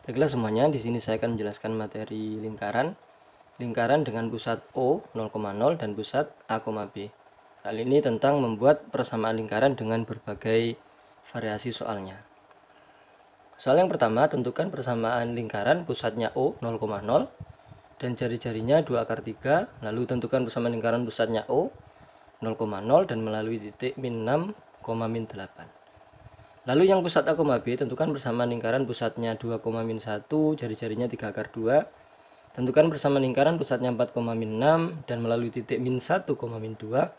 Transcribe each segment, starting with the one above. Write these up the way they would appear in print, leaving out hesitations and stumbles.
Baiklah semuanya, di sini saya akan menjelaskan materi lingkaran. Lingkaran dengan pusat O 0,0 dan pusat A, B. Kali ini tentang membuat persamaan lingkaran dengan berbagai variasi soalnya. Soal yang pertama, tentukan persamaan lingkaran pusatnya O 0,0 dan jari-jarinya 2 akar 3. Lalu tentukan persamaan lingkaran pusatnya O 0,0 dan melalui titik min 6, min 8. Lalu yang pusat A, B, tentukan persamaan lingkaran pusatnya 2, min 1, jari-jarinya 3 akar 2. Tentukan persamaan lingkaran pusatnya 4, min 6 dan melalui titik min 1, min 2.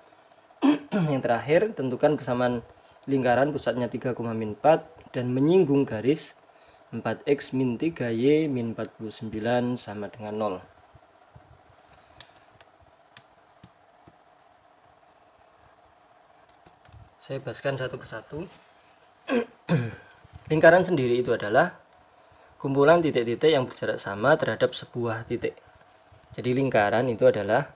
Yang terakhir, tentukan persamaan lingkaran pusatnya 3, min 4 dan menyinggung garis 4x min 3y min 49 sama dengan 0. Saya bahaskan satu persatu. Lingkaran sendiri itu adalah kumpulan titik-titik yang berjarak sama terhadap sebuah titik. Jadi lingkaran itu adalah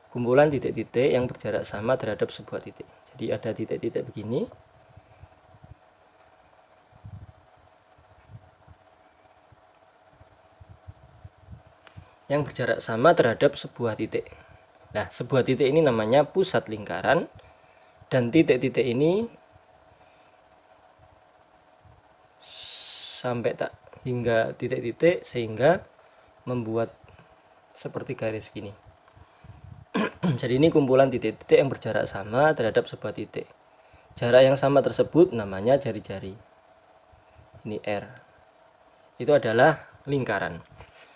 kumpulan titik-titik yang berjarak sama terhadap sebuah titik. Jadi ada titik-titik begini. Yang berjarak sama terhadap sebuah titik. Nah, sebuah titik ini namanya pusat lingkaran. Dan titik-titik ini sampai tak hingga titik-titik sehingga membuat seperti garis gini. Jadi ini kumpulan titik-titik yang berjarak sama terhadap sebuah titik. Jarak yang sama tersebut namanya jari-jari. Ini R. Itu adalah lingkaran.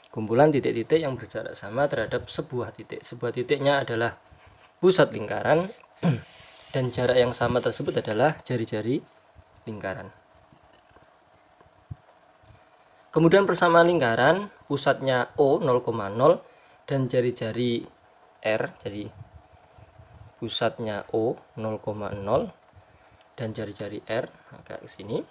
Kumpulan titik-titik yang berjarak sama terhadap sebuah titik. Sebuah titiknya adalah pusat lingkaran dan jarak yang sama tersebut adalah jari-jari lingkaran. Kemudian persamaan lingkaran pusatnya O 0,0 dan jari-jari R. Jadi pusatnya O 0,0 dan jari-jari R agak ke sini.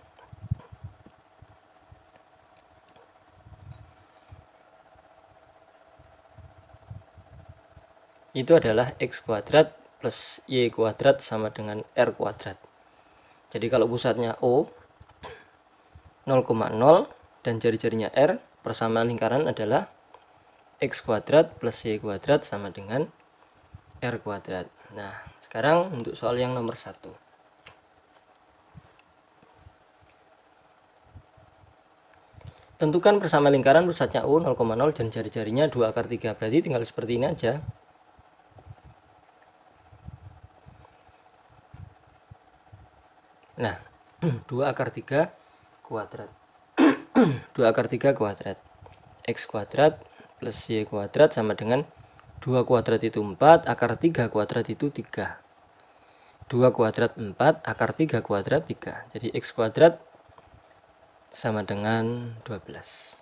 Itu adalah x kuadrat plus y kuadrat sama dengan r kuadrat. Jadi kalau pusatnya O 0,0 dan jari-jarinya R, persamaan lingkaran adalah x kuadrat plus y kuadrat sama dengan r kuadrat. Nah, sekarang untuk soal yang nomor 1. Tentukan persamaan lingkaran pusatnya O 0,0 dan jari-jarinya 2 akar 3. Berarti tinggal seperti ini aja. Nah, 2 akar 3 kuadrat. 2 akar 3 kuadrat. X kuadrat plus Y kuadrat sama dengan 2 kuadrat itu 4, akar 3 kuadrat itu 3. 2 kuadrat 4, akar 3 kuadrat 3. Jadi X kuadrat sama dengan 12.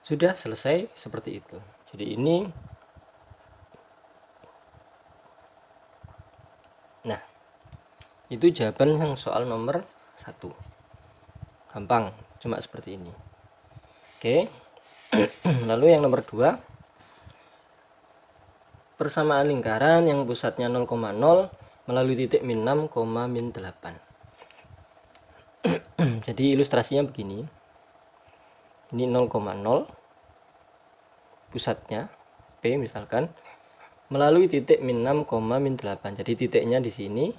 Sudah selesai seperti itu. Jadi ini. Nah, itu jawaban yang soal nomor 1. Gampang, cuma seperti ini. Oke. Lalu yang nomor 2, persamaan lingkaran yang pusatnya 0,0 melalui titik min 6, min 8. Jadi ilustrasinya begini. Ini 0,0 pusatnya P misalkan melalui titik min 6, min 8. Jadi titiknya di sini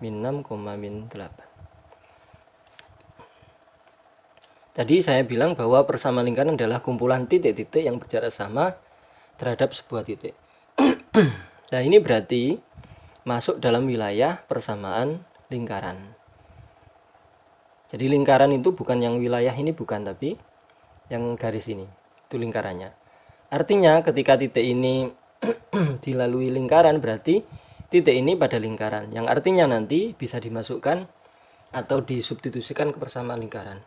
min 6, min 8. Tadi saya bilang bahwa persamaan lingkaran adalah kumpulan titik-titik yang berjarak sama terhadap sebuah titik. Nah, ini berarti masuk dalam wilayah persamaan lingkaran. Jadi lingkaran itu bukan yang wilayah ini, bukan, tapi yang garis ini. Itu lingkarannya. Artinya ketika titik ini dilalui lingkaran, berarti titik ini pada lingkaran. Yang artinya nanti bisa dimasukkan atau disubstitusikan ke persamaan lingkaran.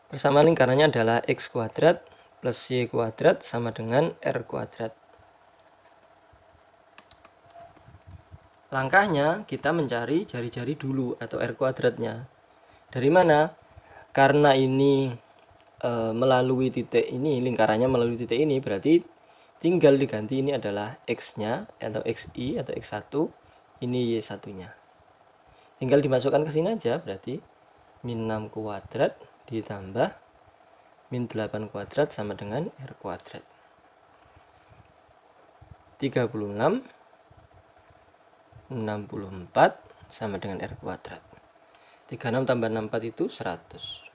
Persamaan lingkarannya adalah x kuadrat plus y kuadrat sama dengan r kuadrat. Langkahnya kita mencari jari-jari dulu atau r kuadratnya. Dari mana? Karena ini melalui titik ini, lingkarannya melalui titik ini, berarti tinggal diganti ini adalah x-nya atau xi atau x1, ini y1-nya. Tinggal dimasukkan ke sini aja berarti. min 6 kuadrat ditambah min 8 kuadrat sama dengan R kuadrat. 36 64 sama dengan R kuadrat. 36 tambah 64 itu 100.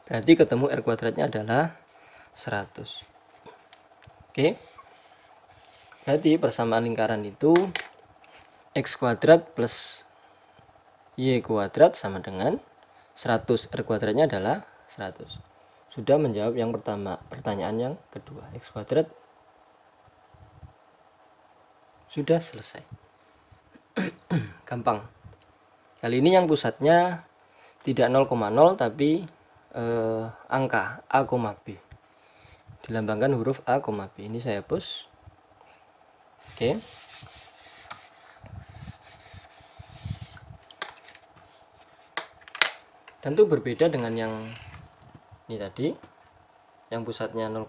Berarti ketemu R kuadratnya adalah 100. Oke. Berarti persamaan lingkaran itu X kuadrat plus Y kuadrat sama dengan 100. R kuadratnya adalah 100. Sudah menjawab yang pertama. Pertanyaan yang kedua, X kuadrat sudah selesai. Gampang. Kali ini yang pusatnya tidak 0,0 tapi angka A, B. Dilambangkan huruf A, B. Ini saya hapus. Oke. Tentu berbeda dengan yang ini tadi, yang pusatnya 0,0.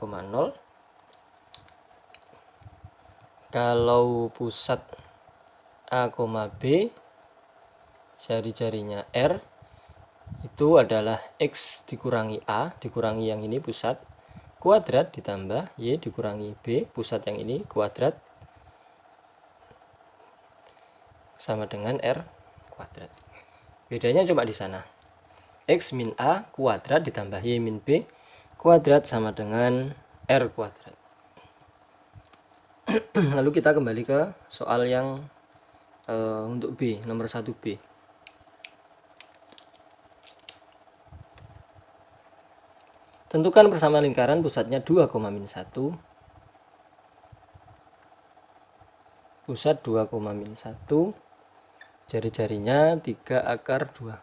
Kalau pusat A, B, jari-jarinya R, itu adalah X dikurangi A, dikurangi yang ini pusat, kuadrat ditambah Y dikurangi B, pusat yang ini kuadrat, sama dengan R kuadrat. Bedanya cuma di sana. X min A kuadrat ditambah Y min B kuadrat sama dengan R kuadrat. Lalu kita kembali ke soal yang untuk B, nomor 1B. Tentukan persamaan lingkaran pusatnya 2, min 1. Pusat 2, min 1. Jari-jarinya 3 akar 2.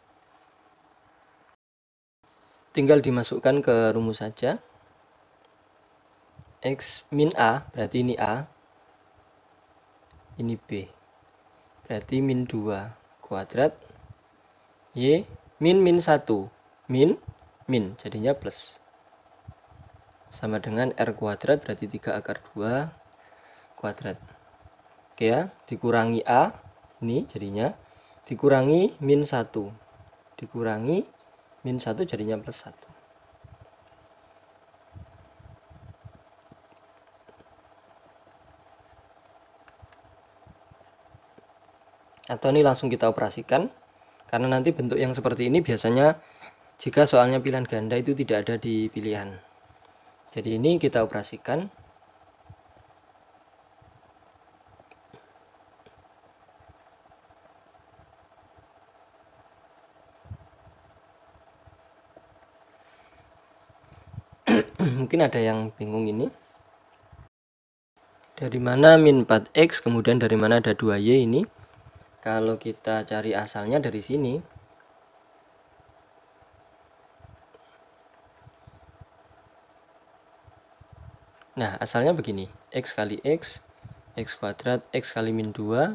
Tinggal dimasukkan ke rumus saja. X min A, berarti ini A. Ini B. Berarti min 2 kuadrat. Y min 1. Min, jadinya plus. Sama dengan R kuadrat, berarti 3 akar 2 kuadrat. Oke ya, dikurangi A. Ini jadinya dikurangi min 1, dikurangi min 1 jadinya plus 1. Atau ini langsung kita operasikan, karena nanti bentuk yang seperti ini biasanya jika soalnya pilihan ganda itu tidak ada di pilihan. Jadi ini kita operasikan. Mungkin ada yang bingung ini. Dari mana min 4x, kemudian dari mana ada 2y ini? Kalau kita cari asalnya dari sini. Nah, asalnya begini. X kali x, x kuadrat, x kali min 2,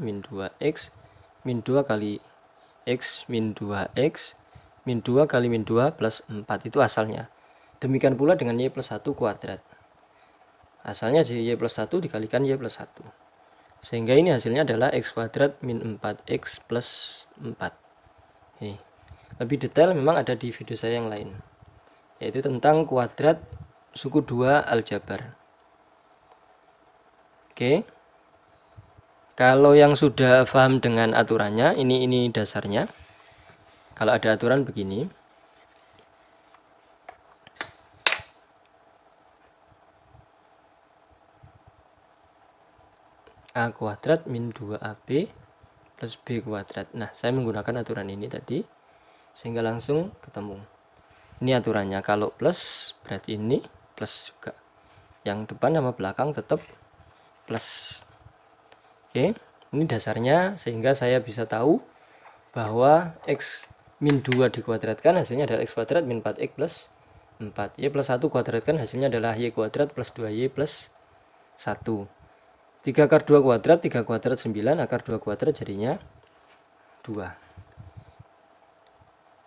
x, min 2 kali x, min 2x, min 2 kali min 2 plus 4. Itu asalnya. Demikian pula dengan y plus 1 kuadrat. Asalnya y plus 1 dikalikan y plus 1. Sehingga ini hasilnya adalah x kuadrat min 4x plus 4. Ini. Lebih detail memang ada di video saya yang lain. Yaitu tentang kuadrat suku 2 aljabar. Oke. Kalau yang sudah paham dengan aturannya, ini dasarnya. Kalau ada aturan begini. A kuadrat min 2AB plus B kuadrat. Nah, saya menggunakan aturan ini tadi, sehingga langsung ketemu. Ini aturannya, kalau plus berarti ini plus juga. Yang depan sama belakang tetap plus. Oke, ini dasarnya, sehingga saya bisa tahu bahwa X min 2 dikuadratkan hasilnya adalah X kuadrat min 4X plus 4. Y plus 1 kuadratkan hasilnya adalah Y kuadrat plus 2Y plus 1. 3 akar 2 kuadrat, 3 kuadrat 9, akar 2 kuadrat jadinya 2.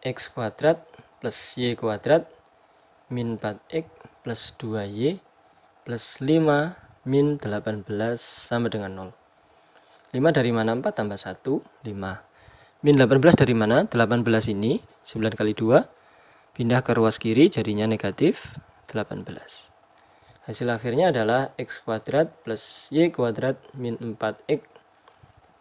X kuadrat plus Y kuadrat min 4X plus 2Y plus 5 min 18 sama dengan 0. 5 dari mana? 4 tambah 1, 5. Min 18 dari mana? 18 ini 9 kali 2 pindah ke ruas kiri jadinya negatif 18. Hasil akhirnya adalah x kuadrat plus y kuadrat min 4x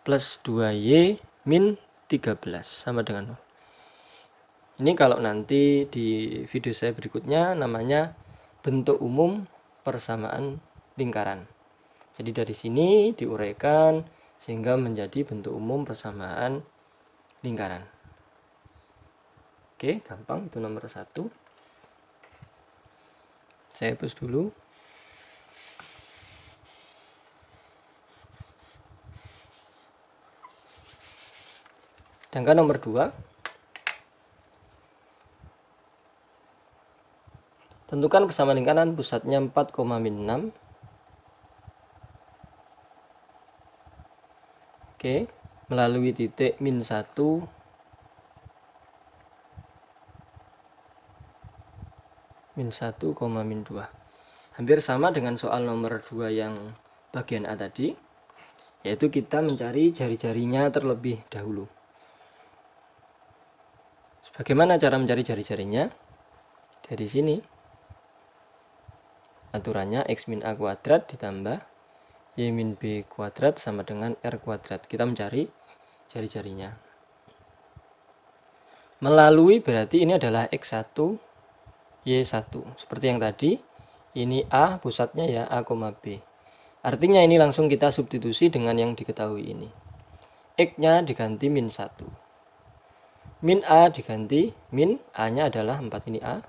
plus 2y min 13 sama dengan 0. Ini kalau nanti di video saya berikutnya namanya bentuk umum persamaan lingkaran. Jadi dari sini diuraikan sehingga menjadi bentuk umum persamaan lingkaran. Oke, gampang, itu nomor 1. Saya hapus dulu. Sedangkan nomor 2, tentukan persamaan lingkaran pusatnya 4,6. Oke, melalui titik min 1 min 1, min 2. Hampir sama dengan soal nomor 2 yang bagian A tadi, yaitu kita mencari jari-jarinya terlebih dahulu. Bagaimana cara mencari jari-jarinya? Dari sini aturannya x min a kuadrat ditambah y min b kuadrat sama dengan r kuadrat. Kita mencari jari-jarinya. Melalui berarti ini adalah x1 y1. Seperti yang tadi, ini A pusatnya ya, A, B. Artinya ini langsung kita substitusi dengan yang diketahui ini. X-nya diganti min 1. Min A diganti min, A-nya adalah 4, ini A.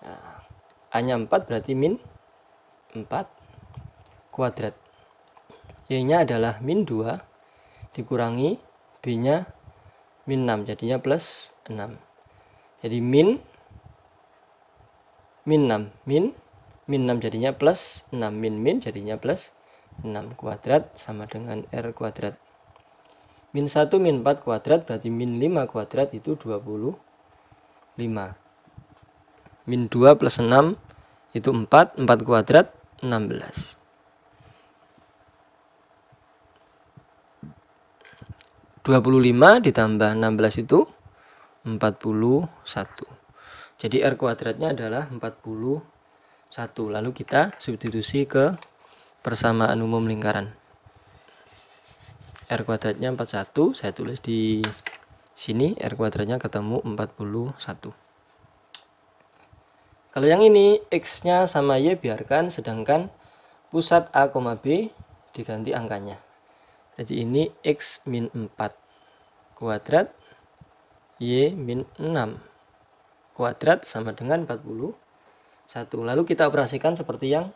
Nah, A-nya 4 berarti min 4 kuadrat. Y-nya adalah min 2 dikurangi B-nya min 6, jadinya plus 6. Jadi min 6, min 6 jadinya plus 6, min jadinya plus 6 kuadrat sama dengan R kuadrat. Min 1 min 4 kuadrat berarti min 5 kuadrat itu 25. Min 2 plus 6 itu 4, 4 kuadrat 16. 25 ditambah 16 itu 41. Jadi R kuadratnya adalah 41. Lalu kita substitusi ke persamaan umum lingkaran. R kuadratnya 41, saya tulis di sini, R kuadratnya ketemu 41. Kalau yang ini X-nya sama Y biarkan, sedangkan pusat A, B diganti angkanya. Jadi ini X min 4 kuadrat Y min 6 kuadrat sama dengan 41. Lalu kita operasikan seperti yang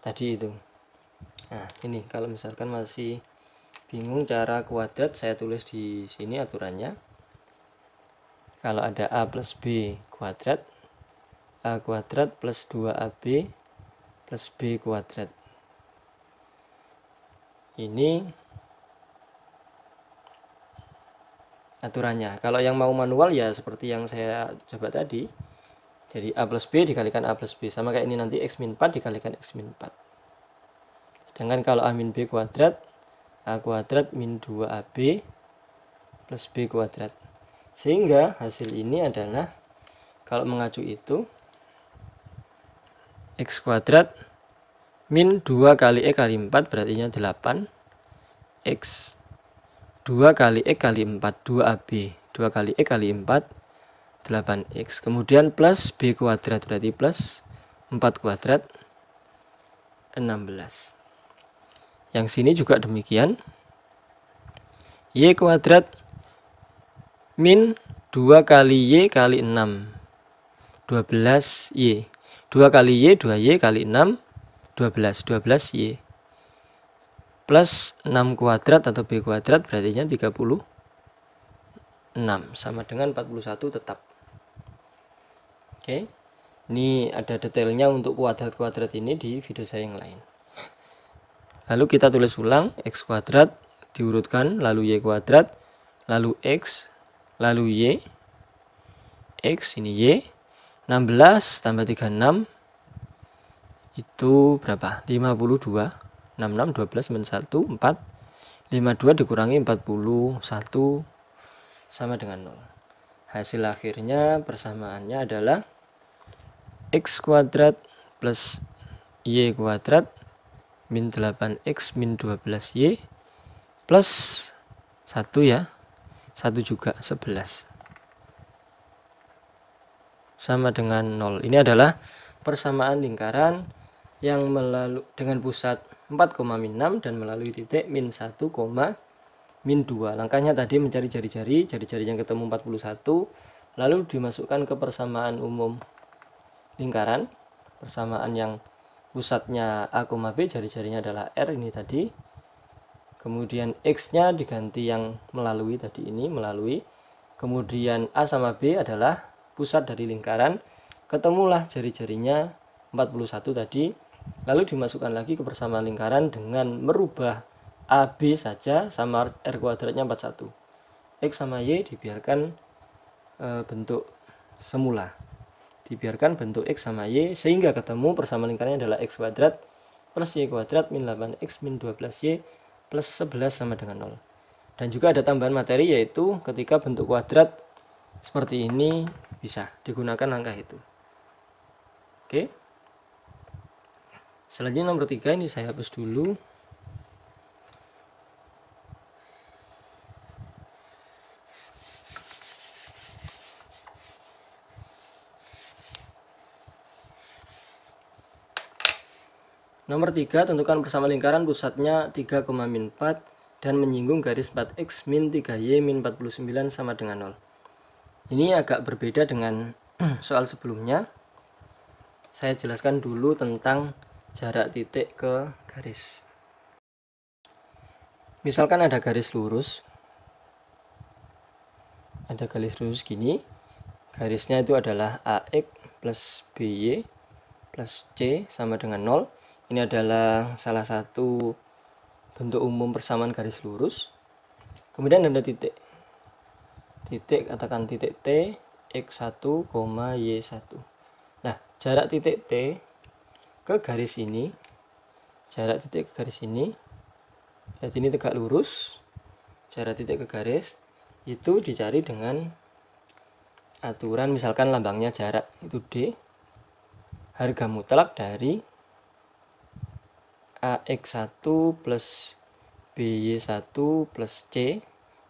tadi itu. Nah, ini kalau misalkan masih bingung cara kuadrat, saya tulis di sini aturannya. Kalau ada A plus B kuadrat, A kuadrat plus 2AB plus B kuadrat. Ini aturannya. Kalau yang mau manual ya seperti yang saya coba tadi. Jadi A plus B dikalikan A plus B. Sama kayak ini nanti X min 4 dikalikan X min 4. Sedangkan kalau A min B kuadrat, A kuadrat min 2AB plus B kuadrat. Sehingga hasil ini adalah, kalau mengacu itu, X kuadrat min 2 kali E kali 4 berarti 8. X 2 kali X kali 4, 2AB. 2 kali X kali 4, 8X. Kemudian plus B kuadrat berarti plus 4 kuadrat, 16. Yang sini juga demikian. Y kuadrat min 2 kali Y kali 6, 12Y. 2 kali Y, 2Y kali 6, 12. 12Y. Plus 6 kuadrat atau B kuadrat berarti 36 sama dengan 41 tetap. Oke, ini ada detailnya untuk kuadrat-kuadrat ini di video saya yang lain. Lalu kita tulis ulang, X kuadrat diurutkan, lalu Y kuadrat, lalu X, lalu Y, X ini Y, 16 tambah 36 itu berapa? 52. 66, 12, 1, 4, 52 dikurangi 41 sama dengan 0. Hasil akhirnya persamaannya adalah x kuadrat plus y kuadrat min 8x min 12y plus 1 ya, 1 juga 11 sama dengan 0. Ini adalah persamaan lingkaran yang dengan pusat 4,6 dan melalui titik min 1, min 2. Langkahnya tadi mencari jari-jari yang ketemu 41, lalu dimasukkan ke persamaan umum lingkaran, persamaan yang pusatnya A, B, jari-jarinya adalah R ini tadi. Kemudian X-nya diganti yang melalui tadi ini, melalui. Kemudian A sama B adalah pusat dari lingkaran, ketemulah jari-jarinya 41 tadi. Lalu dimasukkan lagi ke persamaan lingkaran dengan merubah AB saja sama R kuadratnya 41. X sama Y dibiarkan bentuk semula. Dibiarkan bentuk X sama Y sehingga ketemu persamaan lingkarannya adalah X kuadrat plus Y kuadrat min 8X min 12Y plus 11 sama dengan 0. Dan juga ada tambahan materi, yaitu ketika bentuk kuadrat seperti ini bisa digunakan langkah itu. Oke. Selanjutnya nomor 3 ini saya hapus dulu. Nomor 3, tentukan persamaan lingkaran pusatnya 3,4 dan menyinggung garis 4x min 3y min 49 sama dengan 0. Ini agak berbeda dengan soal sebelumnya. Saya jelaskan dulu tentang jarak titik ke garis. Misalkan ada garis lurus. Ada garis lurus gini. Garisnya itu adalah AX plus BY plus C sama dengan 0. Ini adalah salah satu bentuk umum persamaan garis lurus. Kemudian ada titik. Titik, katakan titik T, X1, Y1. Nah, jarak titik T ke garis ini, jarak titik ke garis ini, jadi ini tegak lurus, jarak titik ke garis, itu dicari dengan aturan, misalkan lambangnya jarak itu D, harga mutlak dari AX1 plus BY1 plus C.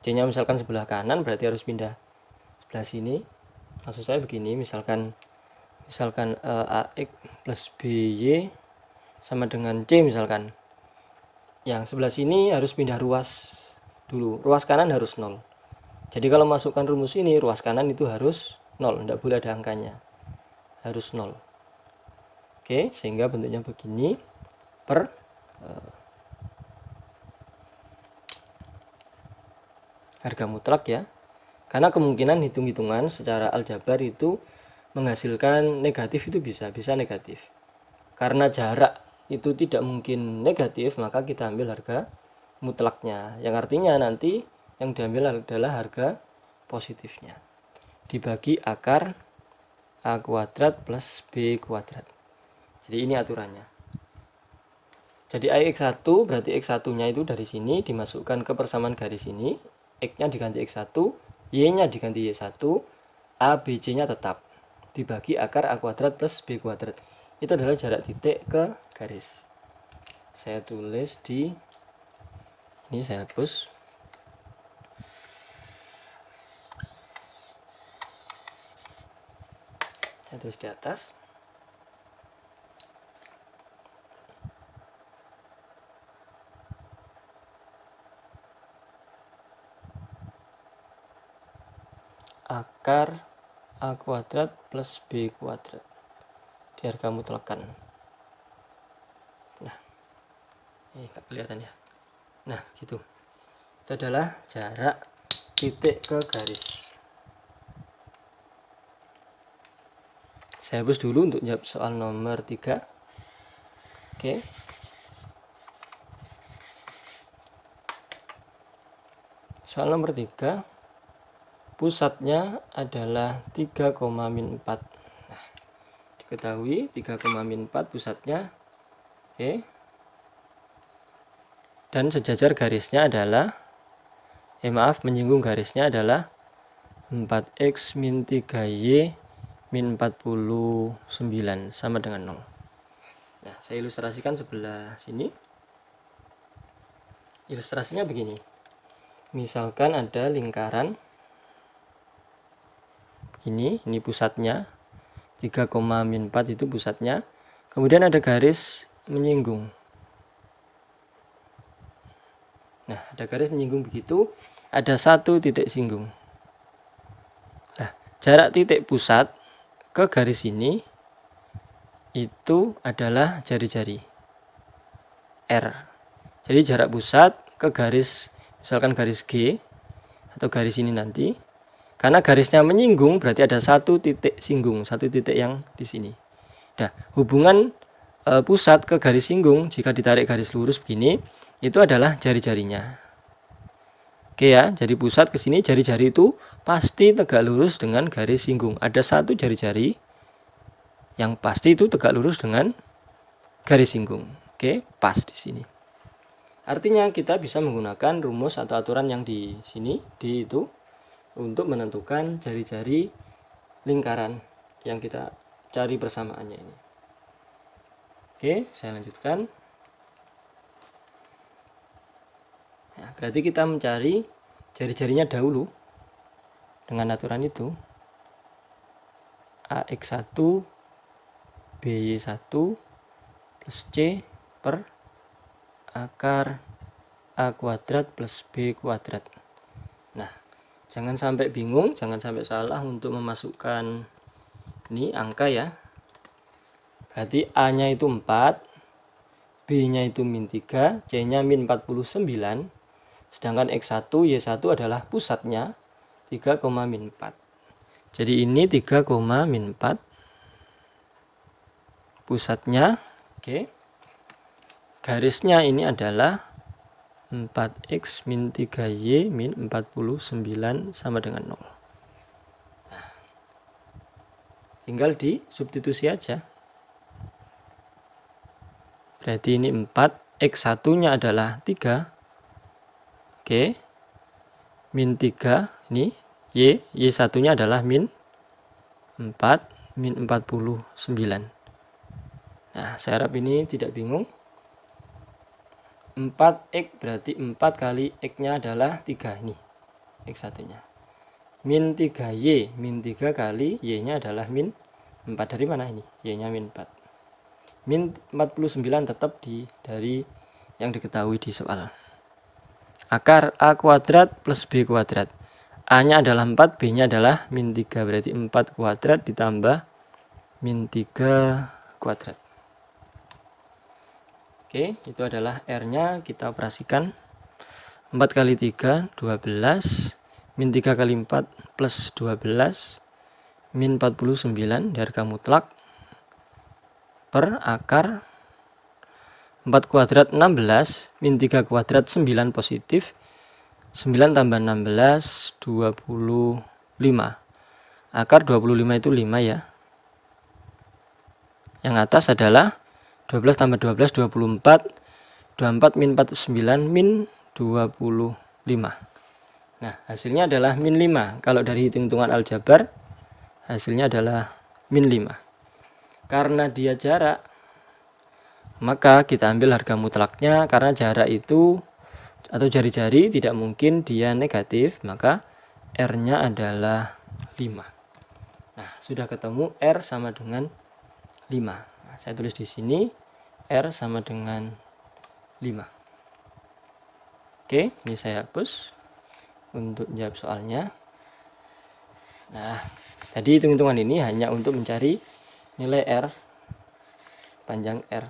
C-nya misalkan sebelah kanan, berarti harus pindah sebelah sini. Maksud saya begini, misalkan AX plus BY sama dengan C misalkan. Yang sebelah sini harus pindah ruas dulu. Ruas kanan harus 0. Jadi kalau masukkan rumus ini, ruas kanan itu harus 0. Tidak boleh ada angkanya. Harus 0. Oke, sehingga bentuknya begini. Harga mutlak ya. Karena kemungkinan hitung-hitungan secara aljabar itu menghasilkan negatif, itu bisa negatif. Karena jarak itu tidak mungkin negatif, maka kita ambil harga mutlaknya. Yang artinya nanti yang diambil adalah harga positifnya. Dibagi akar A kuadrat plus B kuadrat. Jadi ini aturannya. Jadi AX1 berarti X1-nya itu dari sini dimasukkan ke persamaan garis ini. X-nya diganti X1, Y-nya diganti Y1, A, B, C-nya tetap. Dibagi akar A kuadrat plus B kuadrat. Itu adalah jarak titik ke garis. Saya tulis di ini, saya hapus. Saya tulis di atas. Akar A kuadrat plus B kuadrat di harga mutlakan. Nah, ini nggak kelihatan ya. Nah, gitu. Itu adalah jarak titik ke garis. Saya hapus dulu untuk jawab soal nomor 3. Oke. Soal nomor 3. Pusatnya adalah 3,4. Nah, diketahui 3,4 pusatnya. Oke. Dan sejajar garisnya adalah, menyinggung garisnya adalah 4x min 3y min 49 sama dengan 0. Nah, saya ilustrasikan sebelah sini. Ilustrasinya begini. Misalkan ada lingkaran. Ini pusatnya. 3, min 4 itu pusatnya. Kemudian ada garis menyinggung. Nah, ada garis menyinggung begitu, ada satu titik singgung. Nah, jarak titik pusat ke garis ini itu adalah jari-jari R. Jadi jarak pusat ke garis, misalkan garis G atau garis ini nanti, karena garisnya menyinggung berarti ada satu titik singgung, satu titik yang di sini. Nah, hubungan pusat ke garis singgung jika ditarik garis lurus begini, itu adalah jari-jarinya. Oke ya, jadi pusat ke sini, jari-jari itu pasti tegak lurus dengan garis singgung. Ada satu jari-jari yang pasti itu tegak lurus dengan garis singgung. Oke, pas di sini. Artinya kita bisa menggunakan rumus atau aturan yang di sini, di itu, untuk menentukan jari-jari lingkaran yang kita cari persamaannya ini. Oke, saya lanjutkan. Nah, berarti kita mencari jari-jarinya dahulu dengan aturan itu. AX1 BY1 plus C per akar A kuadrat plus B kuadrat. Nah, jangan sampai bingung, jangan sampai salah untuk memasukkan ini angka ya. Berarti A-nya itu 4, B-nya itu min 3, C-nya min 49. Sedangkan X1, Y1 adalah pusatnya 3, min 4. Jadi ini 3, min 4. Pusatnya, oke. Garisnya ini adalah 4X min 3Y min 49 sama dengan 0. Nah, tinggal disubstitusi aja. Berarti ini 4, X1-nya adalah 3. Oke, min 3, ini Y1-nya adalah min 4, min 49. Nah, saya harap ini tidak bingung. 4X berarti 4 kali X-nya adalah 3 ini, X1-nya. Min 3Y, min 3 kali Y-nya adalah min 4. Dari mana ini? Y-nya min 4. Min 49 tetap dari yang diketahui di soal. Akar A kuadrat plus B kuadrat. A-nya adalah 4, B-nya adalah min 3. Berarti 4 kuadrat ditambah min 3 kuadrat. Oke, itu adalah R-nya. Kita operasikan. 4 kali 3, 12. Min 3 kali 4 plus 12. Min 49 dari harga mutlak. Per akar 4 kuadrat 16, min 3 kuadrat 9 positif, 9 tambah 16, 25. Akar 25 itu 5 ya. Yang atas adalah 12 tambah 12, 24, 24 min 49, min 25. Nah, hasilnya adalah min 5. Kalau dari hitung-hitungan aljabar, hasilnya adalah min 5. Karena dia jarak, maka kita ambil harga mutlaknya. Karena jarak itu atau jari-jari tidak mungkin dia negatif, maka R-nya adalah 5. Nah, sudah ketemu R sama dengan 5. Nah, saya tulis di sini R sama dengan 5. Oke, ini saya hapus untuk menjawab soalnya. Nah, tadi hitung-hitungan ini hanya untuk mencari nilai R, panjang R.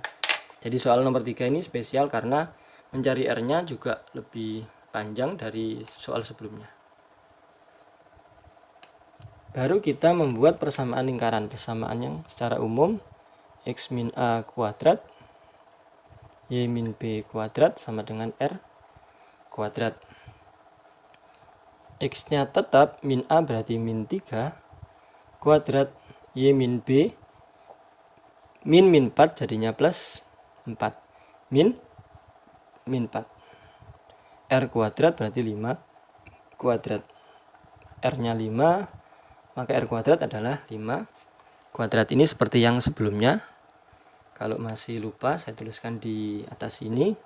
Jadi soal nomor 3 ini spesial karena mencari R-nya juga lebih panjang dari soal sebelumnya. Baru kita membuat persamaan lingkaran. Persamaan yang secara umum X min A kuadrat Y min B kuadrat sama dengan R kuadrat. X-nya tetap min A berarti min 3 kuadrat Y min B min 4 jadinya plus 4 min 4. R kuadrat berarti 5 kuadrat. R-nya 5, maka R kuadrat adalah 5 kuadrat. Ini seperti yang sebelumnya. Kalau masih lupa, saya tuliskan di atas ini.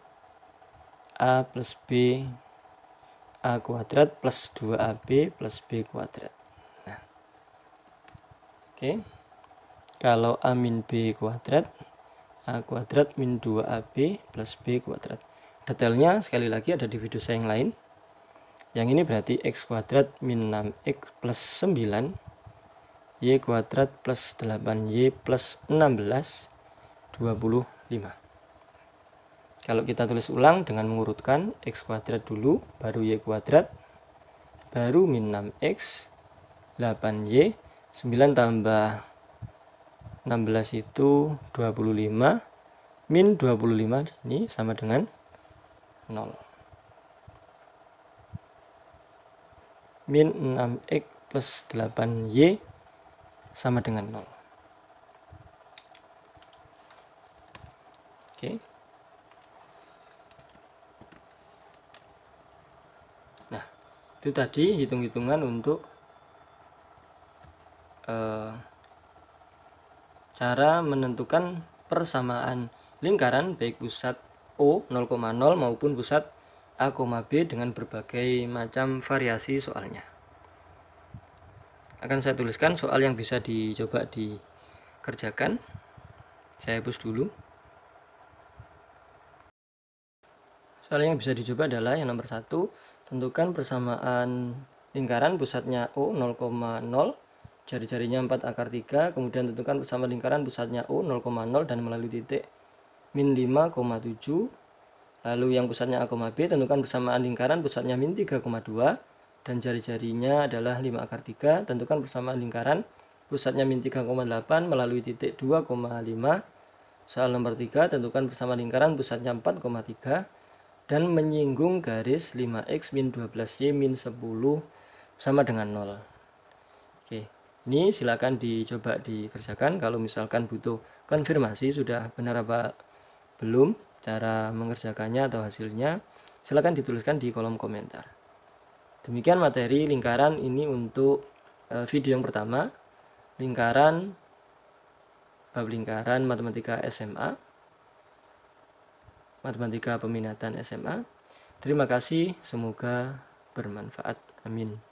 A plus B A kuadrat plus 2AB plus B kuadrat. Nah, oke. Kalau A min B kuadrat, A kuadrat min 2AB plus B kuadrat. Detailnya sekali lagi ada di video saya yang lain. Yang ini berarti X kuadrat min 6X plus 9, Y kuadrat plus 8Y plus 16, 25. Kalau kita tulis ulang dengan mengurutkan X kuadrat dulu, baru Y kuadrat, baru min 6X, 8Y, 9 tambah 16 itu 25, min 25 ini sama dengan 0. Min 6X plus 8Y sama dengan 0. Oke. Nah, itu tadi hitung-hitungan untuk cara menentukan persamaan lingkaran baik pusat O 0,0 maupun pusat A, B dengan berbagai macam variasi soalnya. Akan saya tuliskan soal yang bisa dicoba dikerjakan. Saya hapus dulu. Soal yang bisa dicoba adalah yang nomor 1, tentukan persamaan lingkaran pusatnya O 0,0, jari-jarinya 4 akar 3, kemudian tentukan persamaan lingkaran pusatnya O 0,0 dan melalui titik min 5,7. Lalu yang pusatnya A, B, tentukan persamaan lingkaran pusatnya min 3,2 dan jari-jarinya adalah 5 akar 3. Tentukan persamaan lingkaran pusatnya min 3,8 melalui titik 2,5. Soal nomor 3, tentukan persamaan lingkaran pusatnya 4,3 dan menyinggung garis 5x min 12y min 10 sama dengan 0. Oke, ini silakan dicoba dikerjakan. Kalau misalkan butuh konfirmasi sudah benar apa belum cara mengerjakannya atau hasilnya, silakan dituliskan di kolom komentar. Demikian materi lingkaran ini untuk video yang pertama, bab lingkaran matematika SMA, matematika peminatan SMA. Terima kasih, semoga bermanfaat. Amin.